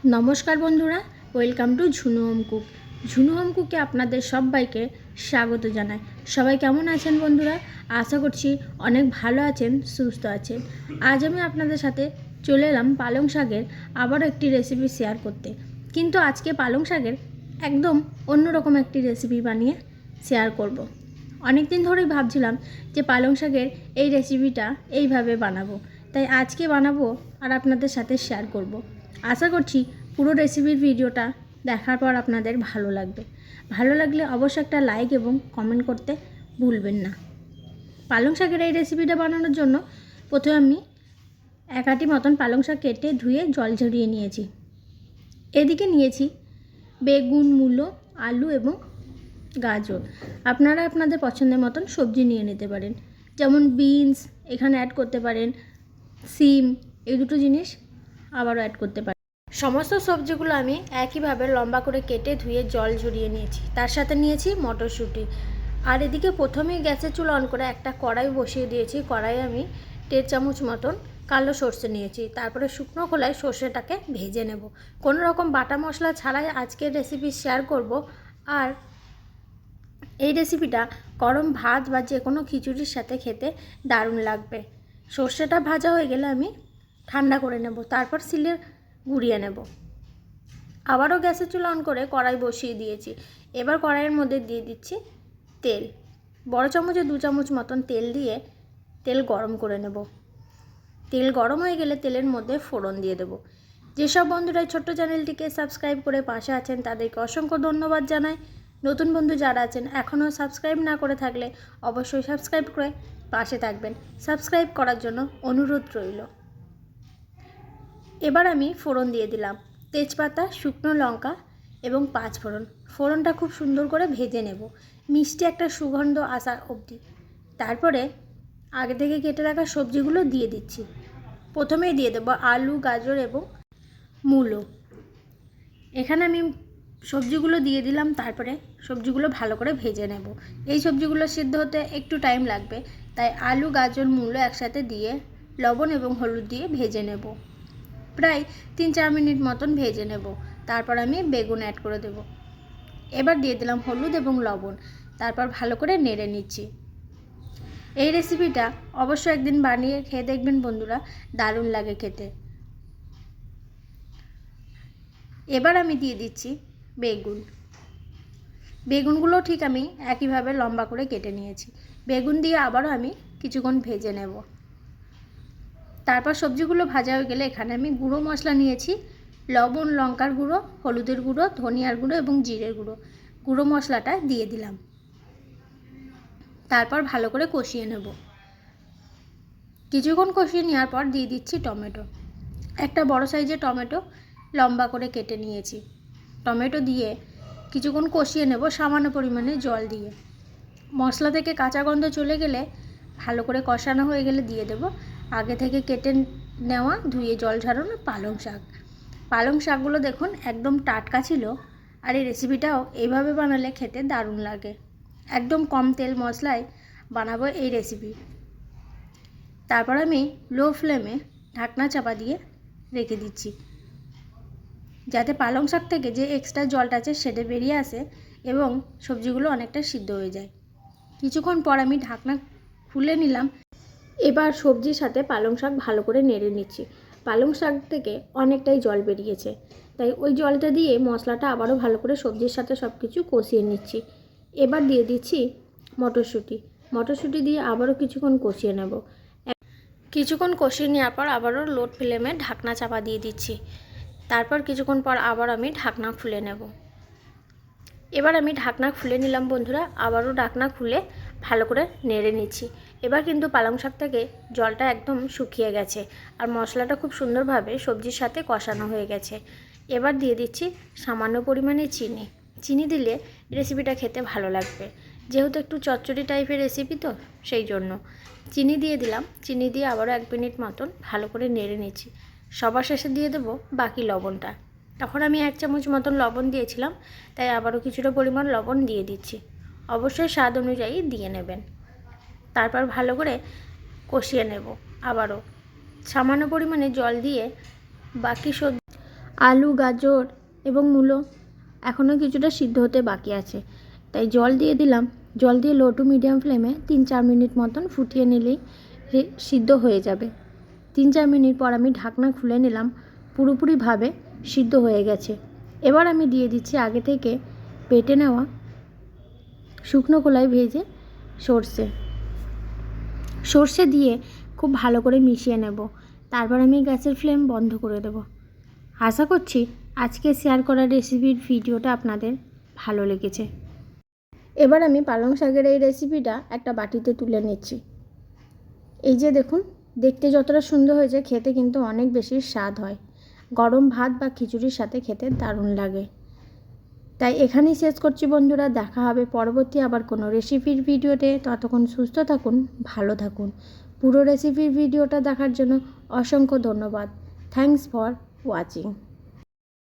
নমস্কার বন্ধুরা, welcome to ঝুনুহোমকুক। ঝুনুহোমকুকে আপনাদের সবাইকে স্বাগত জানাই। সবাই কেমন আছেন বন্ধুরা? আশা করছি অনেক ভালো আছেন, সুস্থ আছেন। আজ আমি আপনাদের সাথে চলে এলাম পালং শাকের আবারও একটি রেসিপি শেয়ার করতে। কিন্তু আজকে পালং শাকের একদম অন্যরকম একটি রেসিপি বানিয়ে শেয়ার করব। অনেক দিন ধরেই ভাবছিলাম যে পালং শাকের এই রেসিপিটা এইভাবে বানাবো, তাই আজকে বানাবো আর আপনাদের সাথে শেয়ার করব। আশা করছি পুরো রেসিপির ভিডিওটা দেখার পর আপনাদের ভালো লাগবে। ভালো লাগলে অবশ্যই একটা লাইক এবং কমেন্ট করতে ভুলবেন না। পালং শাকের এই রেসিপিটা বানানোর জন্য প্রথমে আমি এক আটি মতন পালং শাক কেটে ধুয়ে জল ঝরিয়ে নিয়েছি। এদিকে নিয়েছি বেগুন, মূলো, আলু এবং গাজর। আপনারা আপনাদের পছন্দের মতন সবজি নিয়ে নিতে পারেন, যেমন বিনস এখানে অ্যাড করতে পারেন, সিম, এই দুটো জিনিস আবারও অ্যাড করতে পারেন। সমস্ত সবজিগুলো আমি একইভাবে লম্বা করে কেটে ধুয়ে জল ঝরিয়ে নিয়েছি। তার সাথে নিয়েছি মটরশুঁটি। আর এদিকে প্রথমেই গ্যাসের চুলা অন করে একটা কড়াই বসিয়ে দিয়েছি। কড়াই আমি 1.5 চামচ মতন কালো সর্ষে নিয়েছি। তারপরে শুকনো খোলায় সর্ষেটাকে ভেজে নেব। কোনো রকম বাটা মশলা ছাড়াই আজকের রেসিপি শেয়ার করব। আর এই রেসিপিটা গরম ভাত বা যে কোনো খিচুড়ির সাথে খেতে দারুণ লাগবে। সর্ষেটা ভাজা হয়ে গেলে আমি ঠান্ডা করে নেব, তারপর সিলে গুঁড়িয়ে নেব। আবারও গ্যাসের চুলা অন করে কড়াই বসিয়ে দিয়েছি। এবার কড়াইয়ের মধ্যে দিয়ে দিচ্ছি তেল। বড় চামচে 2 চামচ মতন তেল দিয়ে তেল গরম করে নেব। তেল গরম হয়ে গেলে তেলের মধ্যে ফোড়ন দিয়ে দেব। যেসব বন্ধুরা ছোট্ট চ্যানেলটিকে সাবস্ক্রাইব করে পাশে আছেন তাদেরকে অসংখ্য ধন্যবাদ জানাই। নতুন বন্ধু যারা আছেন এখনও সাবস্ক্রাইব না করে থাকলে অবশ্যই সাবস্ক্রাইব করে পাশে থাকবেন। সাবস্ক্রাইব করার জন্য অনুরোধ রইল। এবার আমি ফোড়ন দিয়ে দিলাম তেজপাতা, শুকনো লঙ্কা এবং 5 ফোড়ন। ফোড়নটা খুব সুন্দর করে ভেজে নেব, মিষ্টি একটা সুগন্ধ আসা অবধি। তারপরে আগে থেকে কেটে রাখা সবজিগুলো দিয়ে দিচ্ছি। প্রথমেই দিয়ে দেবো আলু, গাজর এবং মূলো। এখানে আমি সবজিগুলো দিয়ে দিলাম। তারপরে সবজিগুলো ভালো করে ভেজে নেব। এই সবজিগুলো সিদ্ধ হতে একটু টাইম লাগবে, তাই আলু, গাজর, মূলো একসাথে দিয়ে লবণ এবং হলুদ দিয়ে ভেজে নেব। প্রায় 3-4 মিনিট মতন ভেজে নেব। তারপর আমি বেগুন অ্যাড করে দেব। এবার দিয়ে দিলাম হলুদ এবং লবণ। তারপর ভালো করে নেড়ে নিচ্ছি। এই রেসিপিটা অবশ্যই একদিন বানিয়ে খেয়ে দেখবেন বন্ধুরা, দারুণ লাগে খেতে। এবার আমি দিয়ে দিচ্ছি বেগুন। বেগুনগুলো ঠিক আমি একইভাবে লম্বা করে কেটে নিয়েছি। বেগুন দিয়ে আবারও আমি কিছুক্ষণ ভেজে নেব। তারপর সবজিগুলো ভাজা হয়ে গেলে এখানে আমি গুঁড়ো মশলা নিয়েছি। লবণ, লঙ্কার গুঁড়ো, হলুদের গুঁড়ো, ধনিয়ার গুঁড়ো এবং জিরের গুঁড়ো। গুঁড়ো মশলাটা দিয়ে দিলাম। তারপর ভালো করে কষিয়ে নেব। কিছুক্ষণ কষিয়ে নেওয়ার পর দিয়ে দিচ্ছি টমেটো। একটা বড় সাইজের টমেটো লম্বা করে কেটে নিয়েছি। টমেটো দিয়ে কিছুক্ষণ কষিয়ে নেব সামান্য পরিমাণে জল দিয়ে। মশলা থেকে কাঁচা গন্ধ চলে গেলে, ভালো করে কষানো হয়ে গেলে দিয়ে দেব আগে থেকে কেটে নেওয়া ধুয়ে জল ঝরানো পালং শাক। পালং শাকগুলো দেখুন একদম টাটকা ছিল। আর এই রেসিপিটাও এইভাবে বানালে খেতে দারুণ লাগে। একদম কম তেল মশলায় বানাবো এই রেসিপি। তারপর আমি লো ফ্লেমে ঢাকনা চাপা দিয়ে রেখে দিচ্ছি, যাতে পালং শাক থেকে যে এক্সট্রা জলটা আছে সেটা বেরিয়ে আসে এবং সবজিগুলো অনেকটা সিদ্ধ হয়ে যায়। কিছুক্ষণ পর আমি ঢাকনা খুলে নিলাম। এবার সবজির সাথে পালং শাক ভালো করে নেড়ে নিচ্ছি। পালং শাক থেকে অনেকটাই জল বেরিয়েছে, তাই ওই জলটা দিয়ে মশলাটা আবারও ভালো করে সবজির সাথে সব কিছু কষিয়ে নিচ্ছি। এবার দিয়ে দিচ্ছি মটরশুঁটি। মটরশুঁটি দিয়ে আবারও কিছুক্ষণ কষিয়ে নেব। কিছুক্ষণ কষিয়ে নেওয়ার পর আবারও লো ফ্লেমে ঢাকনা চাপা দিয়ে দিচ্ছি। তারপর কিছুক্ষণ পর আবার আমি ঢাকনা খুলে নেব। এবার আমি ঢাকনা খুলে নিলাম বন্ধুরা। আবারও ঢাকনা খুলে ভালো করে নেড়ে নিচ্ছি। এবার কিন্তু পালং শাক থেকে জলটা একদম শুকিয়ে গেছে আর মশলাটা খুব সুন্দরভাবে সবজির সাথে কষানো হয়ে গেছে। এবার দিয়ে দিচ্ছি সামান্য পরিমাণে চিনি। চিনি দিলে রেসিপিটা খেতে ভালো লাগবে, যেহেতু একটু চচ্চড়ি টাইপের রেসিপি তো সেই জন্য চিনি দিয়ে দিলাম। চিনি দিয়ে আবারও 1 মিনিট মতন ভালো করে নেড়ে নিচ্ছি। সবার শেষে দিয়ে দেবো বাকি লবণটা। তখন আমি 1 চামচ মতন লবণ দিয়েছিলাম, তাই আবারও কিছুটা পরিমাণ লবণ দিয়ে দিচ্ছি। অবশ্যই স্বাদ অনুযায়ী দিয়ে নেবেন। তারপর ভালো করে কষিয়ে নেব। আবারও সামান্য পরিমাণে জল দিয়ে বাকি সবজি আলু, গাজর এবং মূলো এখনও কিছুটা সিদ্ধ হতে বাকি আছে, তাই জল দিয়ে দিলাম। জল দিয়ে লো টু মিডিয়াম ফ্লেমে 3-4 মিনিট মতন ফুটিয়ে নিলেই সিদ্ধ হয়ে যাবে। 3-4 মিনিট পর আমি ঢাকনা খুলে নিলাম, পুরোপুরিভাবে সিদ্ধ হয়ে গেছে। এবার আমি দিয়ে দিচ্ছি আগে থেকে বেটে নেওয়া শুকনো কলাই ভেজে সর্ষে দিয়ে খুব ভালো করে মিশিয়ে নেব। তারপর আমি গ্যাসের ফ্লেম বন্ধ করে দেব। আশা করছি আজকে শেয়ার করা রেসিপির ভিডিওটা আপনাদের ভালো লেগেছে। এবার আমি পালং শাকের এই রেসিপিটা একটা বাটিতে তুলে নিচ্ছি। এই যে দেখুন, দেখতে যতটা সুন্দর হয়েছে, খেতে কিন্তু অনেক বেশি স্বাদ হয়। গরম ভাত বা খিচুড়ির সাথে খেতে দারুণ লাগে। তাই এখানেই শেষ করছি বন্ধুরা, দেখা হবে পরবর্তী আবার কোনো রেসিপির ভিডিওতে। ততক্ষণ সুস্থ থাকুন, ভালো থাকুন। পুরো রেসিপির ভিডিওটা দেখার জন্য অসংখ্য ধন্যবাদ। Thanks for watching.